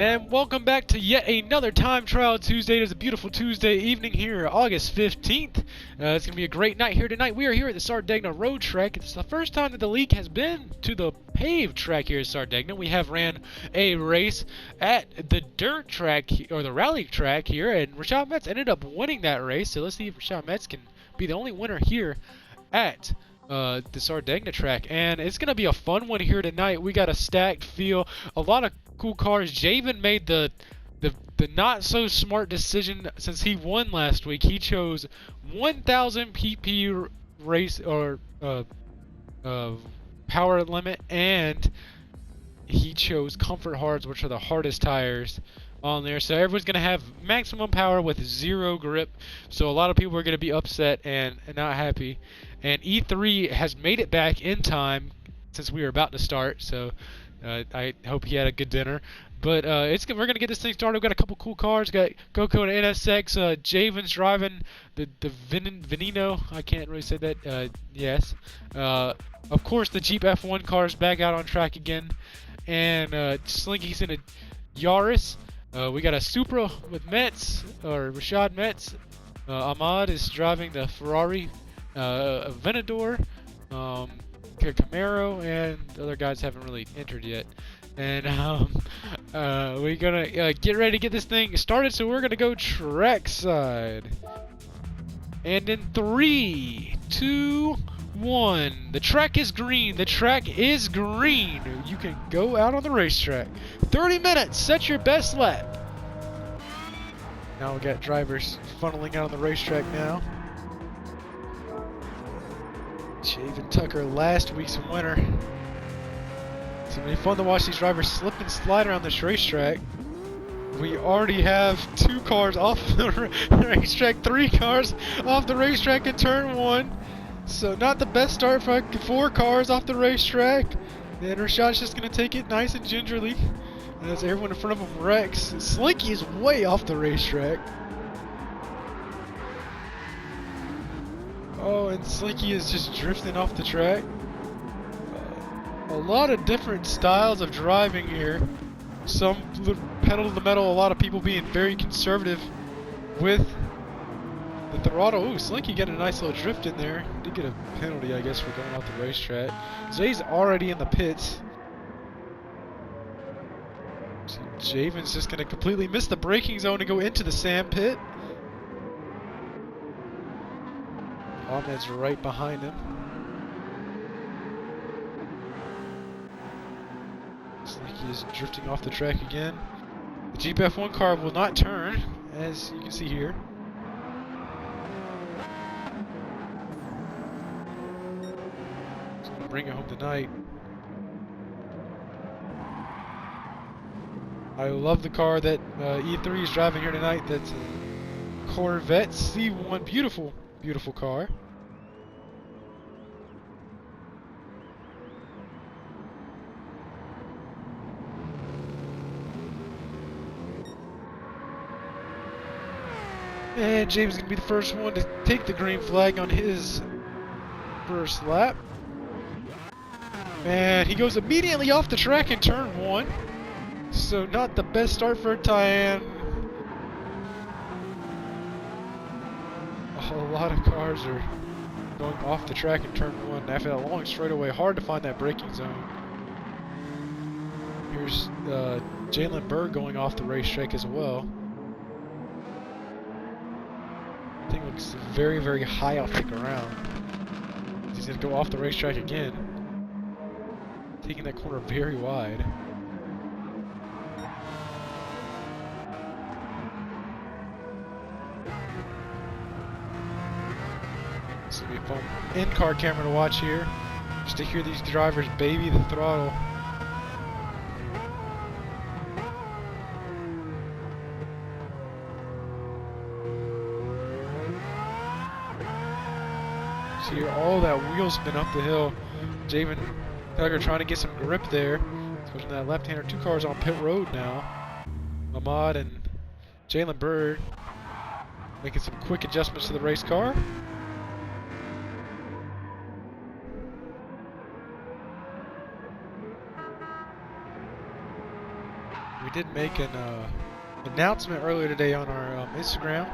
And welcome back to yet another Time Trial Tuesday. It is a beautiful Tuesday evening here, August 15th. It's going to be a great night here tonight. We are here at the Sardegna Road Track. It's the first time that the league has been to the paved track here at Sardegna. We have ran a race at the dirt track, or the rally track here, and Rashad Metz ended up winning that race. So let's see if Rashad Metz can be the only winner here at the Sardegna track. And it's going to be a fun one here tonight. We got a stacked field, a lot of cool cars. Javen made the not so smart decision since he won last week. He chose 1000 pp race or power limit, and he chose comfort hards, which are the hardest tires on there. So everyone's going to have maximum power with zero grip. So a lot of people are going to be upset and not happy. And E3 has made it back in time since we were about to start. So I hope he had a good dinner. But we're going to get this thing started. We've got a couple cool cars. Got Coco and NSX. Javen's driving the Veneno. I can't really say that. Yes. Of course, the Jeep F1 car's back out on track again. And Slinky's in a Yaris. We got a Supra with Metz, or Rashad Metz. Ahmad is driving the Ferrari Aventador. Camaro, and the other guys haven't really entered yet. And we're gonna get ready to get this thing started, so we're gonna go trackside. And in 3, 2, 1, the track is green. The track is green. You can go out on the racetrack. 30 minutes. Set your best lap. Now we got drivers funneling out on the racetrack now. Javen Tucker, last week's winner. It's going to be fun to watch these drivers slip and slide around this racetrack. We already have 2 cars off the racetrack, 3 cars off the racetrack in turn 1. So not the best start for 4 cars off the racetrack. And Rashad's just going to take it nice and gingerly as everyone in front of him wrecks. Slinky is way off the racetrack. Oh, and Slinky is just drifting off the track. A lot of different styles of driving here. Some pedal to the metal, a lot of people being very conservative with the throttle. Ooh, Slinky getting a nice little drift in there. Did get a penalty, I guess, for going off the racetrack. Zay's already in the pits. So Javen's just going to completely miss the braking zone and go into the sand pit. Ahmed's right behind him. Slinky is drifting off the track again. The Jeep F1 car will not turn, as you can see here. It's going to bring it home tonight. I love the car that E3 is driving here tonight. That's a Corvette C1. Beautiful, beautiful car. And James is going to be the first one to take the green flag on his first lap. And he goes immediately off the track in turn 1. So not the best start for Tyann. A lot of cars are going off the track in turn 1 after that long straightaway. Hard to find that braking zone. Here's Jalen Berg going off the racetrack as well. Thing looks very, very high off the ground. He's going to go off the racetrack again. Taking that corner very wide. This will be a fun in-car camera to watch here. Just to hear these drivers baby the throttle. Hear all that wheel spin up the hill. Javen Tucker trying to get some grip there. Especially that left-hander. 2 cars on pit road now. Ahmad and Jalen Bird making some quick adjustments to the race car. We we did make an announcement earlier today on our Instagram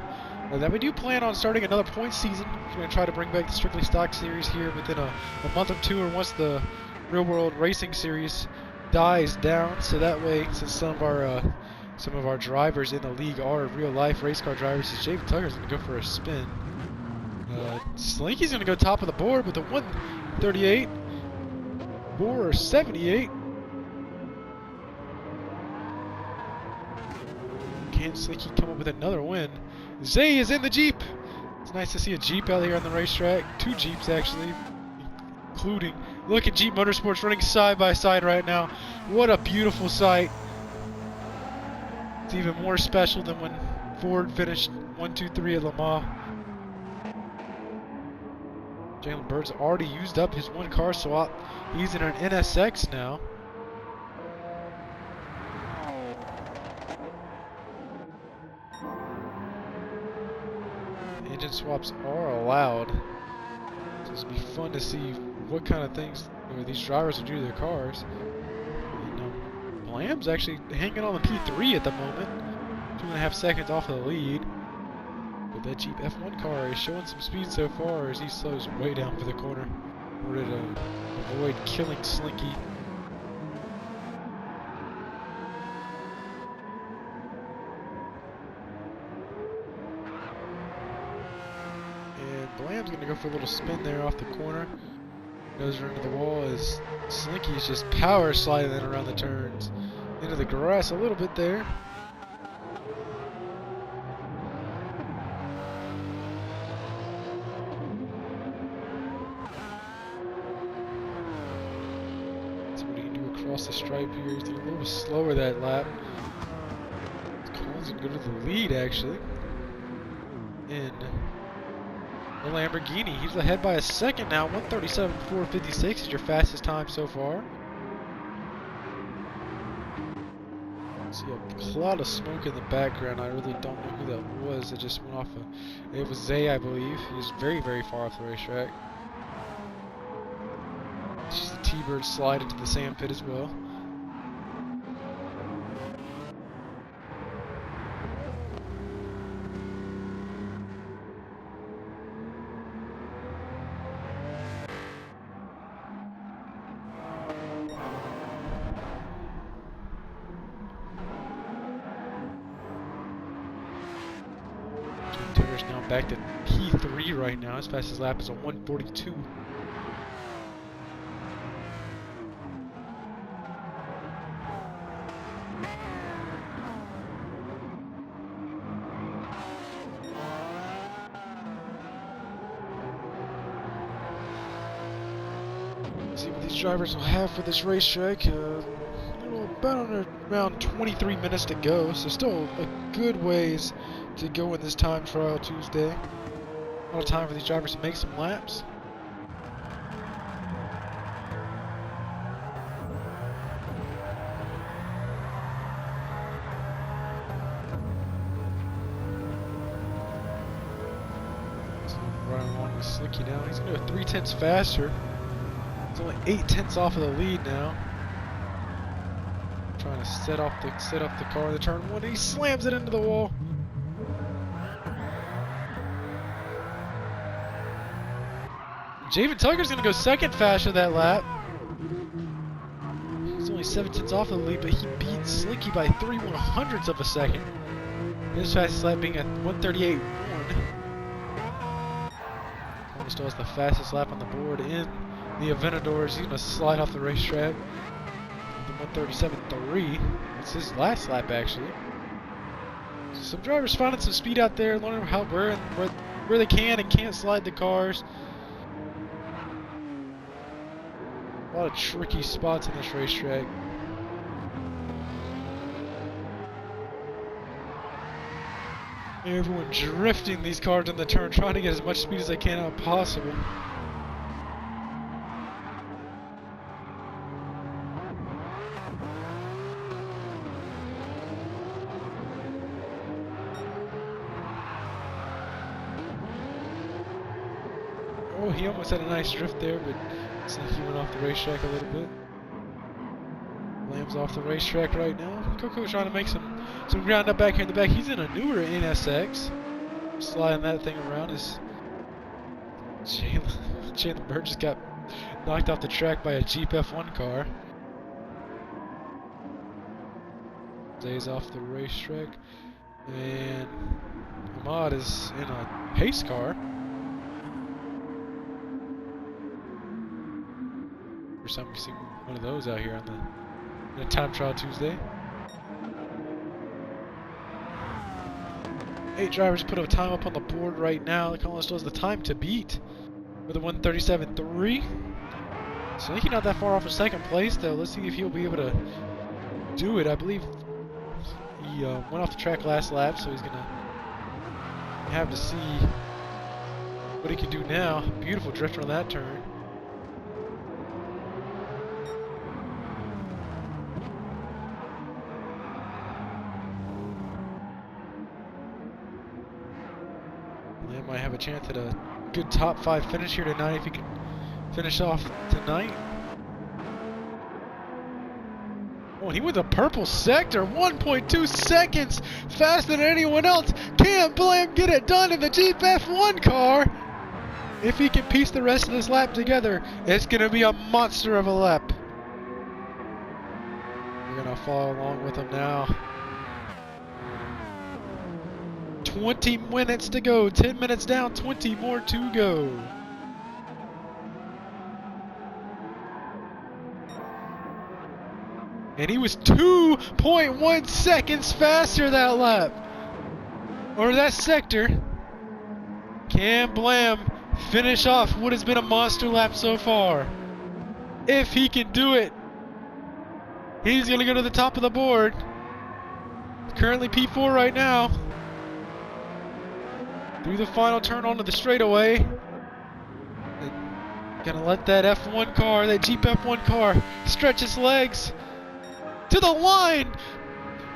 that we do plan on starting another point season. We're going to try to bring back the Strictly Stock Series here within a month or two, or once the Real World Racing Series dies down. So that way, since some of our drivers in the league are real life race car drivers, Javen Tucker's going to go for a spin. Slinky's going to go top of the board with a 138 or 78. Can Slinky come up with another win? Zay is in the Jeep. It's nice to see a Jeep out here on the racetrack. Two Jeeps actually, including. Look at Jeep Motorsports running side by side right now. What a beautiful sight. It's even more special than when Ford finished 1, 2, 3 at Le Mans. Jalen Bird's already used up his one car swap. He's in an NSX now. Engine swaps are allowed. So it's going to be fun to see what kind of things these drivers will do to their cars. And, Blam's actually hanging on the P3 at the moment. 2.5 seconds off of the lead. But that Jeep F1 car is showing some speed so far as he slows way down for the corner in order to avoid killing Slinky. And Blam's going to go for a little spin there off the corner. Goes into the wall as Slinky is just power sliding in around the turns. Into the grass a little bit there. Across the stripe here. He's a little slower that lap. Collins can go to the lead actually. In the Lamborghini. He's ahead by a second now. 1:37.456 is your fastest time so far. See a cloud of smoke in the background. I really don't know who that was. It just went off. It was Zay, I believe. He's very, very far off the racetrack. The T-Bird slide into the sand pit as well. Turner's now back to P3 right now. His fastest lap is a 1:42. See what these drivers will have for this racetrack. About around 23 minutes to go, so still a good ways to go in this time trial Tuesday. A lot of time for these drivers to make some laps. So running along with Slinky now. He's going to go 3/10 faster. He's only 8/10 off of the lead now. Trying to set up the car in the turn one. He slams it into the wall. Javen Tucker's gonna go second faster that lap. He's only 7/10 off of the lead, but he beat Slinky by 3/100ths of a second. His fastest lap being at 1:38.1. Coleman still has the fastest lap on the board in the Aventadors. He's gonna slide off the racetrack. 1:37.3. It's his last lap actually. So some drivers finding some speed out there, learning how where they can and can't slide the cars. A lot of tricky spots in this racetrack. Everyone drifting these cars in the turn, trying to get as much speed as they can out possible. Oh, he almost had a nice drift there, but he went off the racetrack a little bit. Lamb Blam's off the racetrack right now. Coco's trying to make some ground up back here in the back. He's in a newer NSX. Sliding that thing around is Jalen Bird just got knocked off the track by a Jeep F1 car. Days off the racetrack. And Ahmad is in a pace car. First time we've seen one of those out here on the Time Trial Tuesday. 8 drivers put a time up on the board right now. The Collins does the time to beat with a 1:37.3. So I think he's not that far off of second place though. Let's see if he'll be able to do it. I believe he went off the track last lap, so he's gonna have to see what he can do now. Beautiful drifter on that turn. Lamb might have a chance at a good top 5 finish here tonight if he can finish off tonight. Oh, and he went the purple sector, 1.2 seconds faster than anyone else. Can Blam get it done in the Jeep F1 car? If he can piece the rest of this lap together, it's going to be a monster of a lap. We're going to follow along with him now. 20 minutes to go, 10 minutes down, 20 more to go. And he was 2.1 seconds faster that lap. Or that sector. Can Blam finish off what has been a monster lap so far? If he can do it, he's going to go to the top of the board. Currently P4 right now. Through the final turn onto the straightaway. Gonna let that F1 car, that Jeep F1 car, stretch its legs to the line.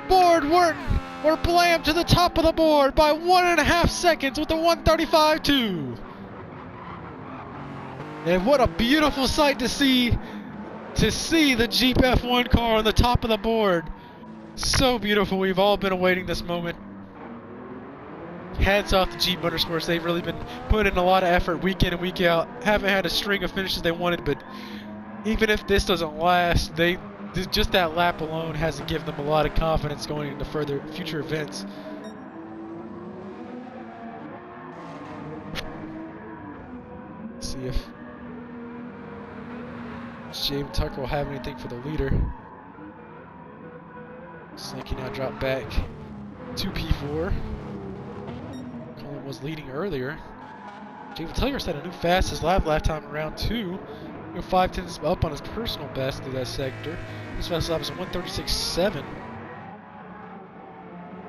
Board Wharton or Blam to the top of the board by 1.5 seconds with the 1:35.2. And what a beautiful sight to see the Jeep F1 car on the top of the board. So beautiful. We've all been awaiting this moment. Hats off to Jeep Motorsports. They've really been putting in a lot of effort week in and week out. Haven't had a string of finishes they wanted, but even if this doesn't last, just that lap alone has to give them a lot of confidence going into future events. Let's see if Javen Tucker will have anything for the leader. Slinky now dropped back to P4. Was leading earlier. Javen Tucker set a new fastest lap time around 2. 5/10 up on his personal best through that sector. His fastest lap is 1:36.7.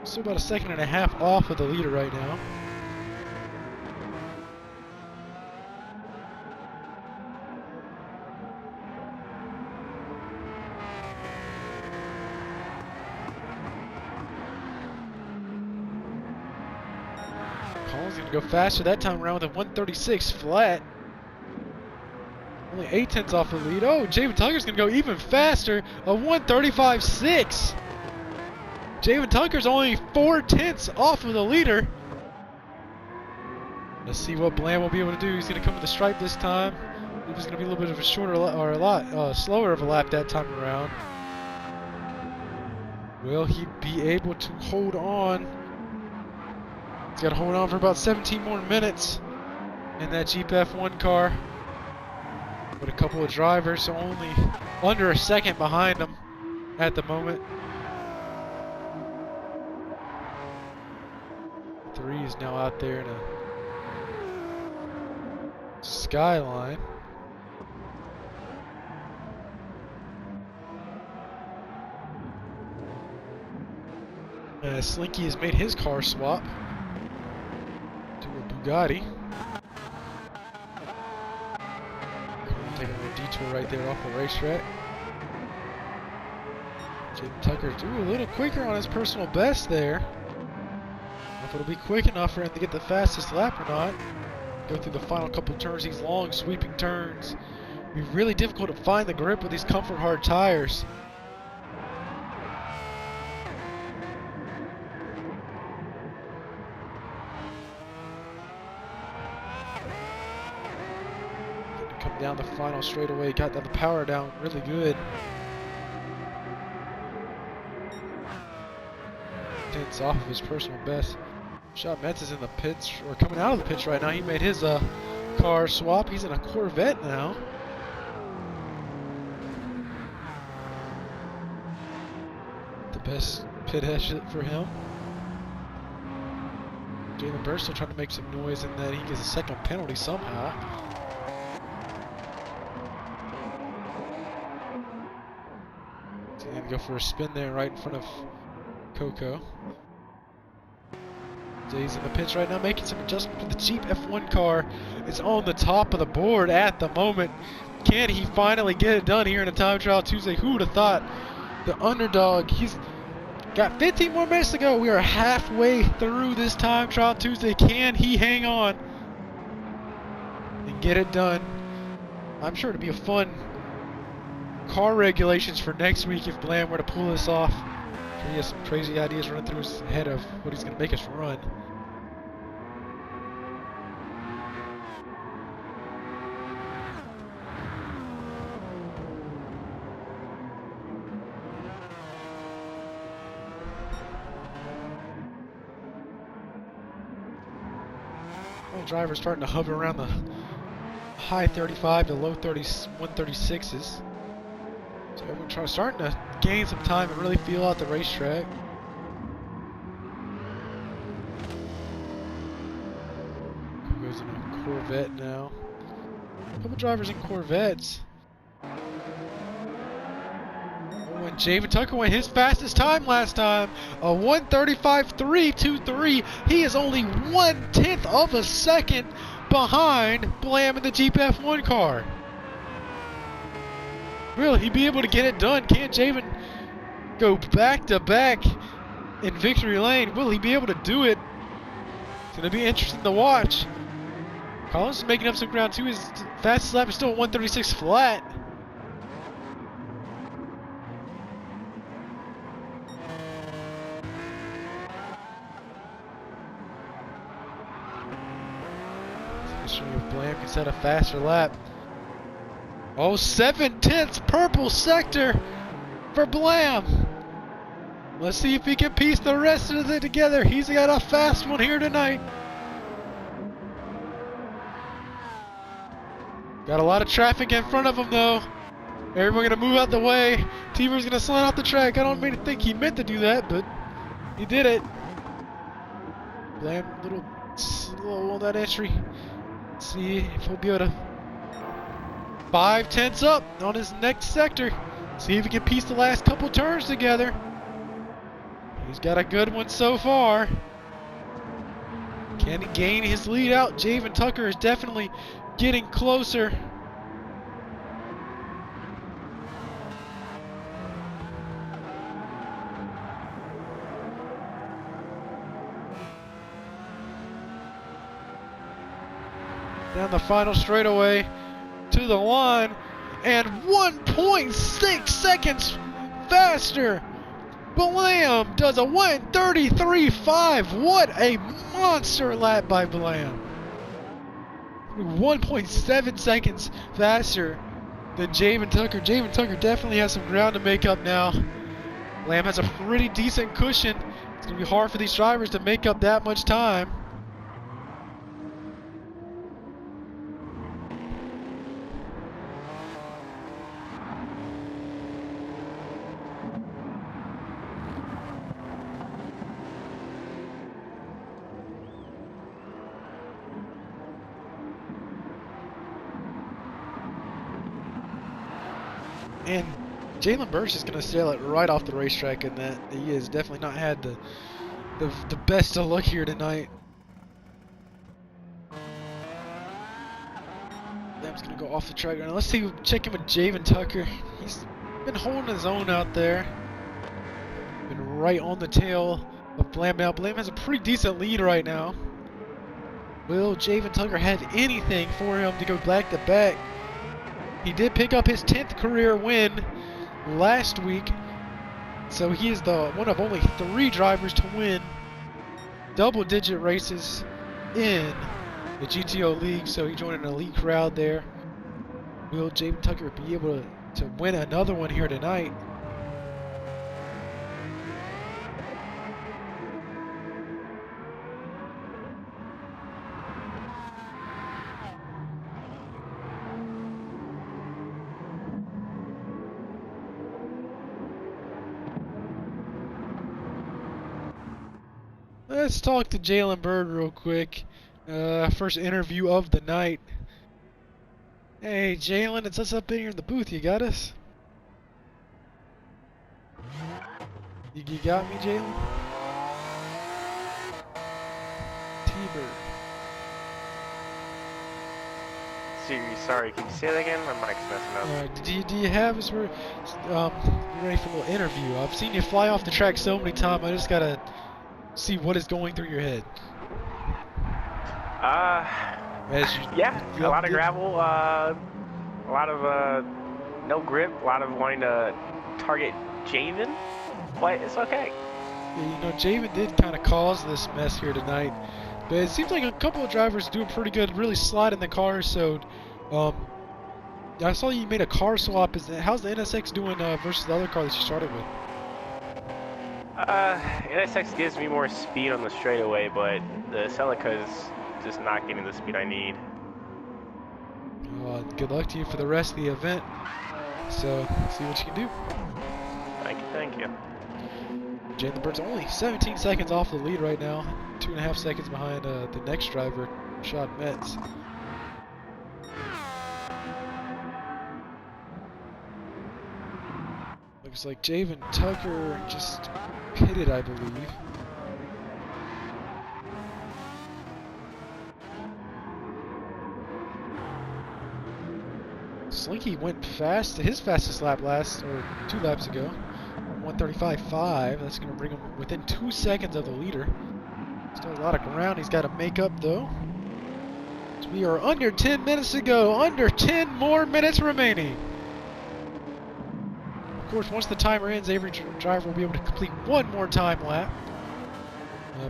So about 1.5 seconds off of the leader right now. Collins going to go faster that time around with a 1:36 flat. Only 0.8 off the lead. Oh, Javen Tucker's going to go even faster. A 1:35.6. Javen Tucker's only 0.4 off of the leader. Let's see what Blam will be able to do. He's going to come with the stripe this time. It was going to be a little bit of a shorter or a lot slower of a lap that time around. Will he be able to hold on? He's got to hold on for about 17 more minutes in that Jeep F1 car. With a couple of drivers, so only under a second behind him at the moment. 3 is now out there in a Skyline. Slinky has made his car swap to a Bugatti. Taking a little detour right there off the racetrack. Jaden Tucker do a little quicker on his personal best there. If it'll be quick enough for him to get the fastest lap or not. Go through the final couple turns, these long sweeping turns. It'll be really difficult to find the grip with these comfort hard tires. down the final straightaway. Got the power down really good. Tenths off of his personal best. Shot Metz is in the pits, or coming out of the pits right now. He made his car swap. He's in a Corvette now. The best pit exit for him. Jalen Burr still trying to make some noise in that he gets a second penalty somehow. So he's gonna go for a spin there right in front of Coco. Jay's in the pits right now, making some adjustments for the Jeep F1 car. It's on the top of the board at the moment. Can he finally get it done here in a time trial Tuesday? Who would have thought? The underdog, he's got 15 more minutes to go. We are halfway through this time trial Tuesday. Can he hang on and get it done? I'm sure it'll be a fun car regulations for next week if Blam were to pull this off. He has some crazy ideas running through his head of what he's going to make us run. Well, drivers starting to hover around the high 35 to low 30s, 136s. So everyone starting to gain some time and really feel out the racetrack. Goes in a Corvette now. A couple drivers in Corvettes. Oh, and Javen Tucker went his fastest time last time. A 1:35.323. He is only 1/10 of a second behind Blam in the Jeep F1 car. Will he be able to get it done? Can Javen go back to back in victory lane? Will he be able to do it? It's going to be interesting to watch. Collins is making up some ground too. His fastest lap is still 1:36 flat. History of Blam can set a faster lap. Oh, 7/10 purple sector for Blam. Let's see if he can piece the rest of it together. He's got a fast one here tonight. Got a lot of traffic in front of him though. Everyone gonna move out the way. T-Bir's gonna slide off the track. I don't mean to think he meant to do that, but he did it. Blam a little slow on that entry. Let's see if he'll be able to 5/10 up on his next sector. See if he can piece the last couple turns together. He's got a good one so far. Can he gain his lead out? Javen Tucker is definitely getting closer. Down the final straightaway to the line, and 1.6 seconds faster. Blam does a 1:33.5. What a monster lap by Blam. 1.7 seconds faster than Javen Tucker. Javen Tucker definitely has some ground to make up now. Blam has a pretty decent cushion. It's going to be hard for these drivers to make up that much time. And Jalen Burch is going to sail it right off the racetrack in that. He has definitely not had the best of luck here tonight. Blam's going to go off the track. Now let's see, check in with Javen Tucker. He's been holding his own out there. Been right on the tail of Blam now. Blam has a pretty decent lead right now. Will Javen Tucker have anything for him to go back to back? He did pick up his 10th career win last week, so he is the one of only 3 drivers to win double-digit races in the GTO League, so he joined an elite crowd there. Will Javen Tucker be able to win another one here tonight? Let's talk to Jalen Bird real quick. First interview of the night. Hey, Jalen, it's us up in here in the booth. You got us? You got me, Jalen? T-Bird. Sorry, can you say that again? My mic's messing up. Alright, do you have us? We're ready for a little interview. I've seen you fly off the track so many times, I just gotta see what is going through your head. Yeah, a lot of gravel, a lot of no grip, a lot of wanting to target Javen, but it's okay. Yeah, you know, Javen did kind of cause this mess here tonight, but it seems like a couple of drivers doing pretty good, really sliding the cars. So, I saw you made a car swap. How's the NSX doing versus the other car that you started with? NSX gives me more speed on the straightaway, but the Celica is just not getting the speed I need. Good luck to you for the rest of the event. So, see what you can do. Thank you. Jalen Bird's only 17 seconds off the lead right now. 2.5 seconds behind the next driver, Rashad Metz. Looks like Javen Tucker just pitted, I believe. Slinky went fast, his fastest lap or 2 laps ago. 135.5. That's going to bring him within 2 seconds of the leader. Still a lot of ground he's got to make up, though. So we are under 10 minutes to go. Under 10 more minutes remaining. Of course, once the timer ends, every driver will be able to complete one more time lap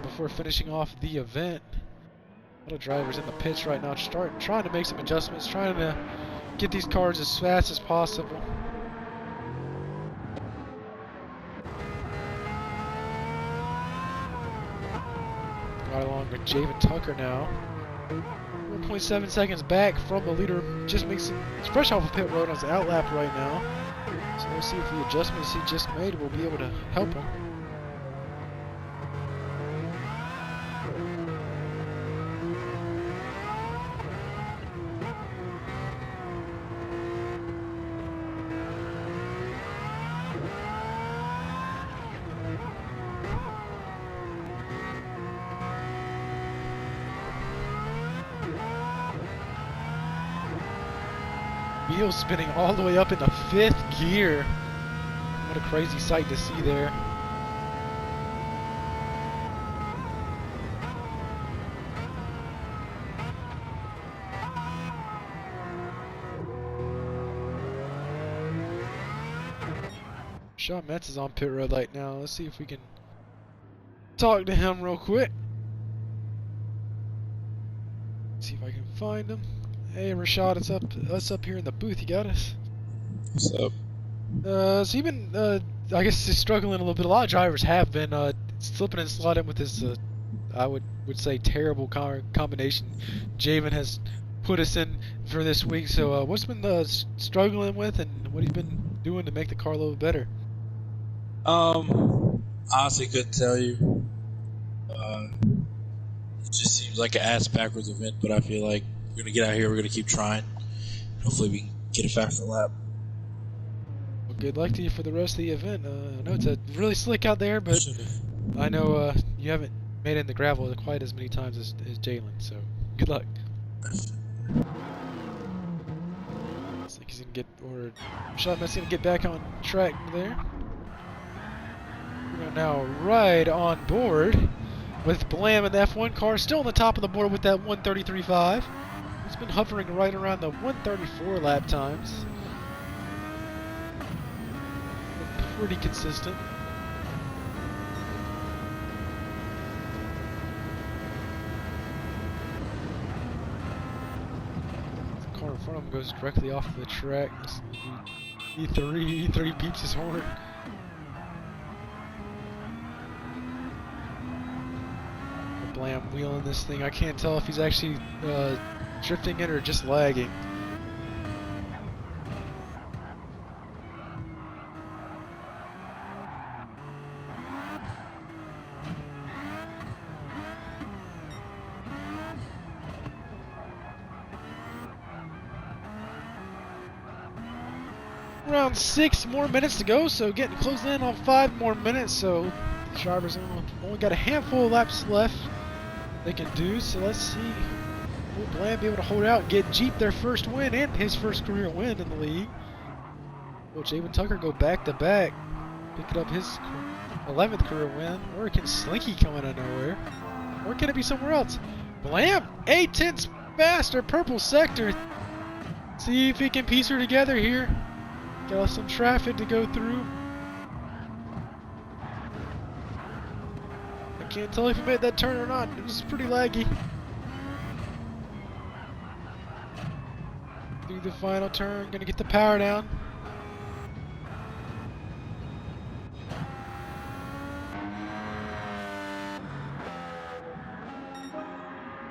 before finishing off the event. A lot of drivers in the pits right now trying to make some adjustments, trying to get these cars as fast as possible. Right along with Javen Tucker now. 1.7 seconds back from the leader. Just makes it fresh off of pit road on his out lap right now. So we'll see if the adjustments he just made will be able to help him. Wheels spinning all the way up into 5th gear. What a crazy sight to see there. Sean Metz is on pit road right now. Let's see if we can talk to him real quick. See if I can find him. Hey Rashad, it's us up here in the booth. You got us? What's up? So you've been, I guess, just struggling a little bit. A lot of drivers have been slipping and sliding with this, I would say, terrible combination Javen has put us in for this week. So what's been struggling with, and what have you been doing to make the car a little better? Honestly, couldn't tell you. It just seems like an ass backwards event, but I feel like we're gonna get out here. We're gonna keep trying. Hopefully, we can get a faster lap. Well, good luck to you for the rest of the event. I know it's really slick out there, but I know you haven't made it in the gravel quite as many times as Jalen. So good luck. Looks like he's gonna Shotman's gonna get back on track there. We're now right on board with Blam and the F1 car still on the top of the board with that 133.5. It's been hovering right around the 134 lap times. Been pretty consistent. The car car in front of him goes directly off the track. E3 beeps his horn. Blam wheeling this thing. I can't tell if he's actually drifting it or just lagging. Around 6 more minutes to go, so getting close in on 5 more minutes, so the drivers only got a handful of laps left they can do, so let's see. Will Bland be able to hold out and get Jeep their first win and his first career win in the league? Will Javen Tucker go back-to-back, picking up his 11th career win, or can Slinky come out of nowhere? Or can it be somewhere else? Blam, 8/10 faster, purple sector. See if he can piece her together here. Got some traffic to go through. I can't tell if he made that turn or not. It was pretty laggy. Do the final turn. Gonna get the power down.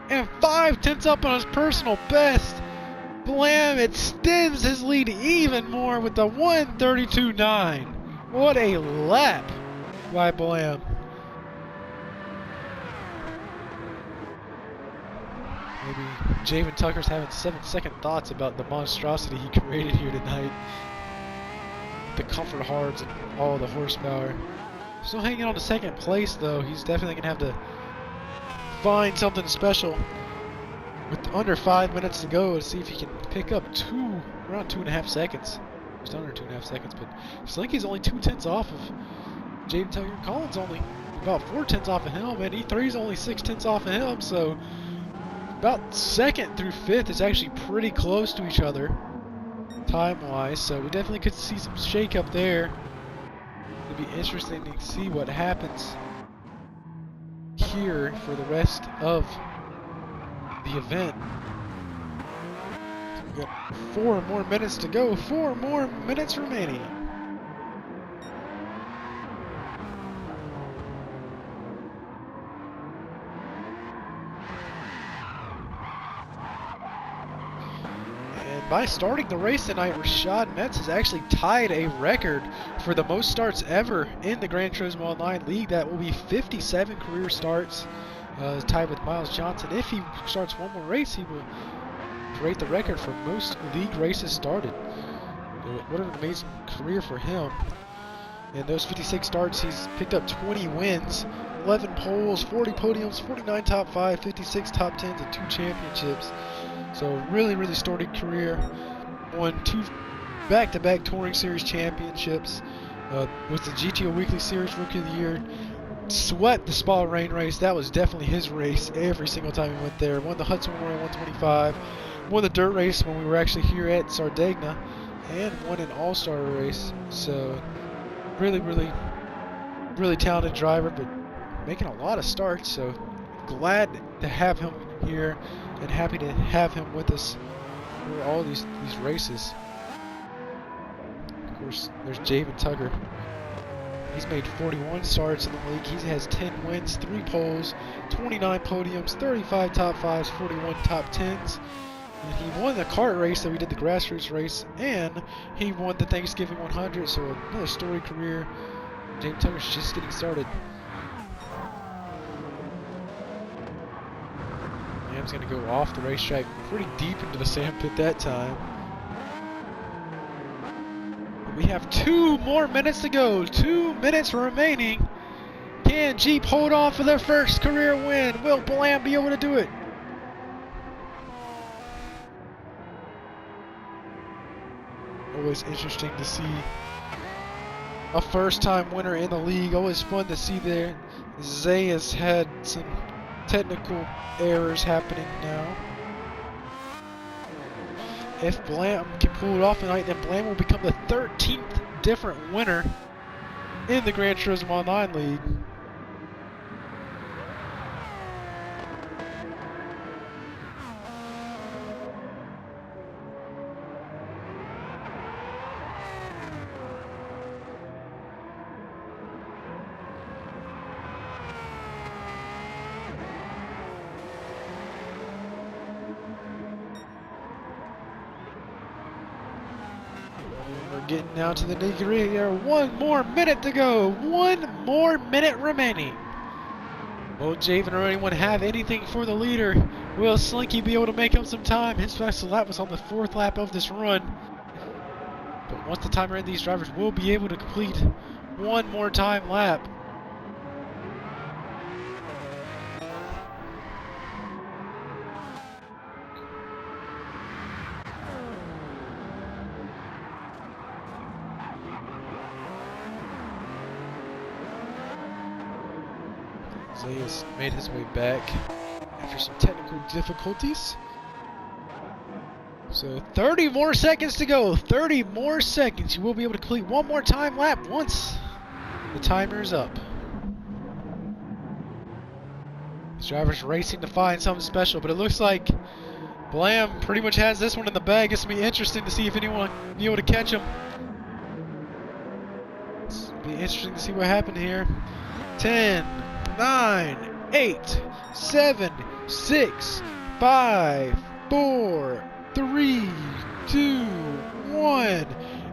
And 5/10 up on his personal best. Blam extends his lead even more with the 1:32.9. What a lap by Blam. Maybe Javen Tucker's having 7-second thoughts about the monstrosity he created here tonight. The comfort hards and all the horsepower. Still hanging on to second place though. He's definitely going to have to find something special with under 5 minutes to go to see if he can pick up around 2.5 seconds. Just under 2.5 seconds, but Slinky's only 2/10 off of Jaden Tucker. Collins only about 4/10 off of him, and E3's only 6/10 off of him, so about 2nd through 5th is actually pretty close to each other time-wise, so we definitely could see some shake-up there. It'd be interesting to see what happens here for the rest of the event. So we got 4 more minutes to go. 4 more minutes remaining. And by starting the race tonight, Rashad Metz has actually tied a record for the most starts ever in the Gran Turismo Online League. That will be 57 career starts. Tied with Miles Johnson. If he starts one more race, he will break the record for most league races started. What an amazing career for him. In those 56 starts, he's picked up 20 wins, 11 poles, 40 podiums, 49 top 5, 56 top 10s, and 2 championships. So really, really storied career. Won 2 back-to-back Touring Series championships. Was the GTO Weekly Series Rookie of the Year. Swept the Spa Rain race. That was definitely his race every single time he went there. Won the Hudson Memorial 125. Won the dirt race when we were actually here at Sardegna. And won an all-star race. So really, really, really talented driver, but making a lot of starts. So glad to have him here and happy to have him with us for all these races. Of course, there's Javen Tucker. He's made 41 starts in the league. He has 10 wins, 3 poles, 29 podiums, 35 top 5s, 41 top 10s. And he won the kart race that we did, the grassroots race, and he won the Thanksgiving 100. So another storied career. James Tucker's just getting started. Lamb's going to go off the racetrack pretty deep into the sand pit that time. We have 2 more minutes to go. 2 minutes remaining. Can Jeep hold on for their first career win? Will Blam be able to do it? Always interesting to see a first-time winner in the league. Always fun to see there. Zay has had some technical errors happening now. If Blam can pull it off tonight, then Blam will become the 13th different winner in the Gran Turismo Online League. We're getting down to the nitty-gritty here. 1 more minute to go. 1 more minute remaining. Will Javen or anyone have anything for the leader? Will Slinky be able to make up some time? His fastest lap was on the 4th lap of this run. But once the timer ends, these drivers will be able to complete 1 more time lap. Zayas made his way back after some technical difficulties. So 30 more seconds to go. 30 more seconds. You will be able to complete 1 more time lap once the timer is up. This driver's racing to find something special, but it looks like Blam pretty much has this one in the bag. It's going to be interesting to see if anyone will be able to catch him. It's going to be interesting to see what happened here. 10, 9, 8, 7, 6, 5, 4, 3, 2, 1.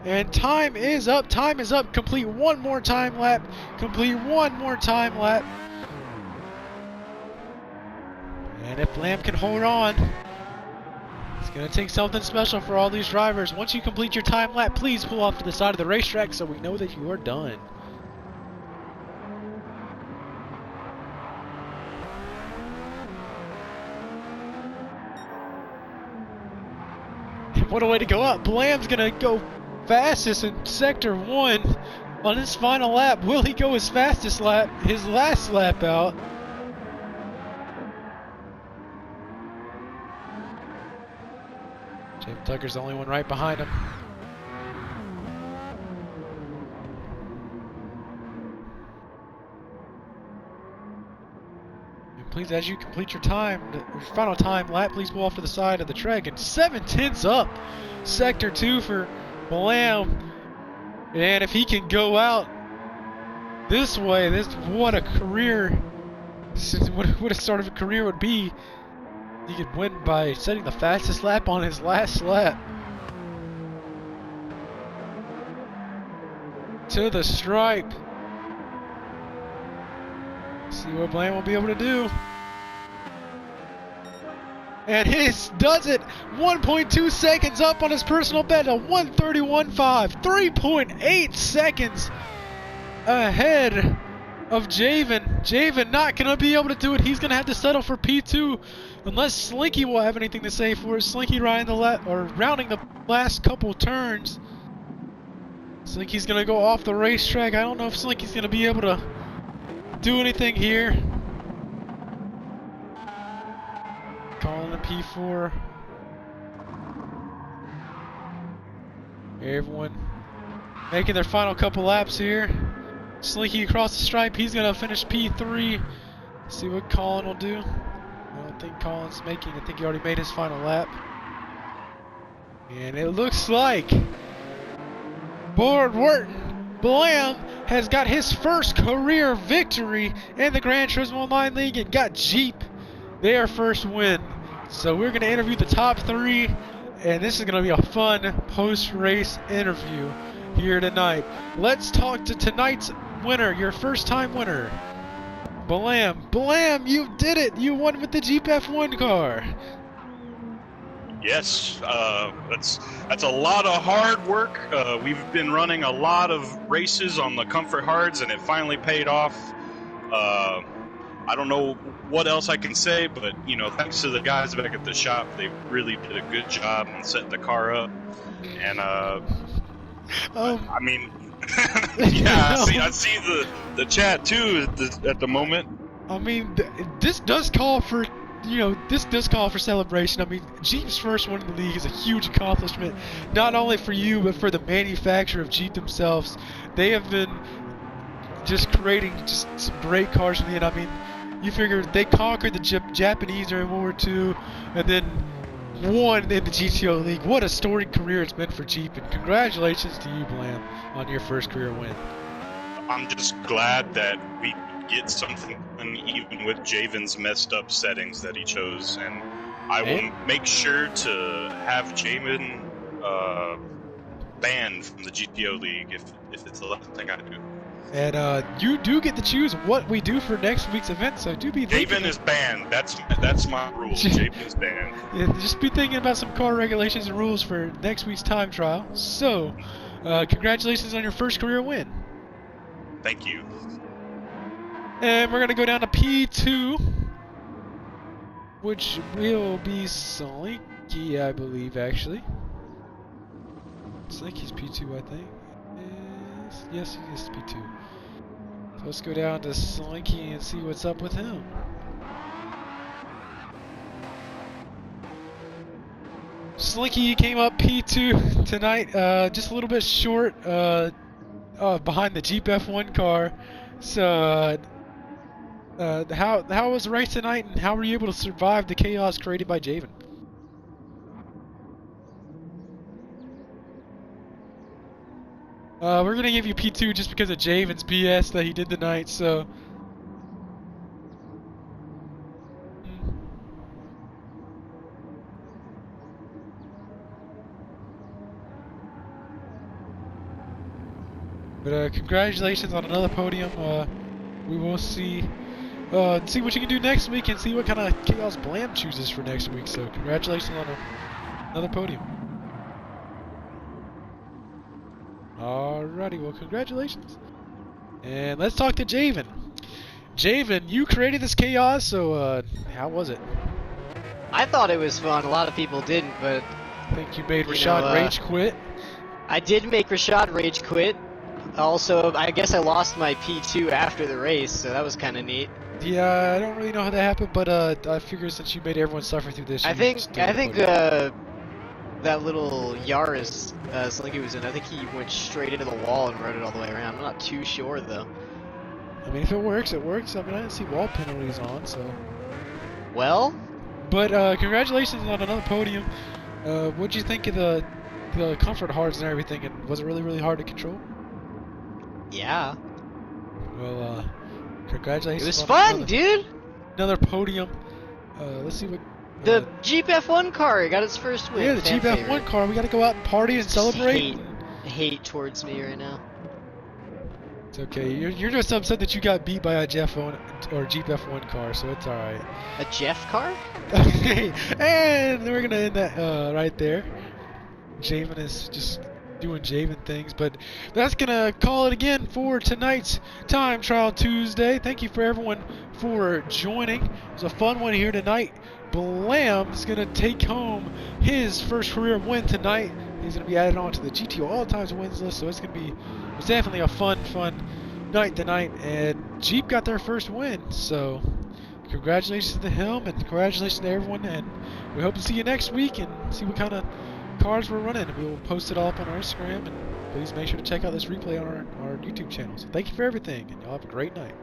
And time is up. Time is up. Complete 1 more time lap. Complete 1 more time lap. And if Blam can hold on, it's going to take something special for all these drivers. Once you complete your time lap, please pull off to the side of the racetrack so we know that you are done. What a way to go up. Blam's going to go fastest in Sector 1 on his final lap. Will he go his fastest lap, his last lap out? James Tucker's the only one right behind him. And please, as you complete your time, your final time lap, please pull off to the side of the track. And 7/10 up, Sector 2 for Blam. And if he can go out this way, what a career! What a start of a career would be. He could win by setting the fastest lap on his last lap. To the stripe. See what Blam will be able to do. And he does it! 1.2 seconds up on his personal best, a 1:31.5. 3.8 seconds ahead of Javen. Javen not going to be able to do it. He's going to have to settle for P2 unless Slinky will have anything to say for it. Slinky rounding the last couple turns. Slinky's going to go off the racetrack. I don't know if Slinky's going to be able to do anything here. Calling a P4. Everyone making their final couple laps here. Slinky across the stripe. He's going to finish P3. See what Colin will do. I don't think Colin's making. I think he already made his final lap. And it looks like Board Wharton Blam has got his first career victory in the Gran Turismo Online League and got Jeep their first win. So we're going to interview the top 3, and this is going to be a fun post-race interview here tonight. Let's talk to tonight's winner, your first-time winner, Blam. Blam, you did it! You won with the Jeep F1 car. Yes, that's a lot of hard work. We've been running a lot of races on the Comfort Hards, and it finally paid off. I don't know what else I can say, but thanks to the guys back at the shop, they really did a good job and set the car up. And I mean, yeah, I see the chat too at the moment. I mean, this does call for. This does call for celebration. I mean, Jeep's first one in the league is a huge accomplishment, not only for you, but for the manufacturer of Jeep themselves. They have been just creating just some great cars from the end. I mean, you figure they conquered the Japanese during World War II, and then won in the GTO league. What a storied career it's been for Jeep, and congratulations to you, Blam, on your first career win. I'm just glad that we get something even with Javen's messed up settings that he chose, and I will make sure to have Javen banned from the GTO league if it's the last thing I do. And you do get to choose what we do for next week's event, so do be thinking. Javen is banned. That's my rule. Javen is banned. Yeah, just be thinking about some car regulations and rules for next week's time trial. So, congratulations on your first career win. Thank you. And we're gonna go down to P2, which will be Slinky, I believe, actually. Slinky's P2, I think. Yes, he is P2. So let's go down to Slinky and see what's up with him. Slinky came up P2 tonight, just a little bit short behind the Jeep F1 car. So, how was the race tonight, and how were you able to survive the chaos created by Javen? We're gonna give you P2 just because of Javen's BS that he did tonight, so. But congratulations on another podium. We will see what you can do next week and see what kind of chaos Blam chooses for next week. So congratulations on another podium. Alrighty, well, congratulations. And let's talk to Javen. Javen, you created this chaos, so how was it? I thought it was fun. A lot of people didn't, but I think you made Rashad rage quit. I did make Rashad rage quit. Also, I guess I lost my P2 after the race, so that was kind of neat. Yeah, I don't really know how that happened, but I figure since you made everyone suffer through this, I think that little Yaris Slinky was in, I think he went straight into the wall and rode it all the way around. I'm not too sure though. I mean, if it works, it works. I mean, I didn't see wall penalties on, so. Well. But congratulations on another podium. What'd you think of the comfort hards and everything? And was it really hard to control? Yeah. Well, congratulations. It was fun, dude. Another podium. Let's see what. The Jeep F1 car got its first win. Yeah, the Jeep F1 car. We got to go out and party and celebrate. Hate towards me right now. It's okay. You're just upset that you got beat by a Jeep F1 car, so it's all right. A Jeff car? Okay, and we're gonna end that right there. Javen is just doing Javen things, but that's gonna call it again for tonight's Time Trial Tuesday. Thank you for everyone for joining. It was a fun one here tonight. Blam's gonna take home his first career win tonight. He's gonna be added on to the GTO all-times wins list, so it's definitely a fun night tonight. And Jeep got their first win, so congratulations to him and congratulations to everyone. And we hope to see you next week and see what kind of cars we're running. We'll post it all up on our Instagram, and please make sure to check out this replay on our YouTube channel. So thank you for everything, and y'all have a great night.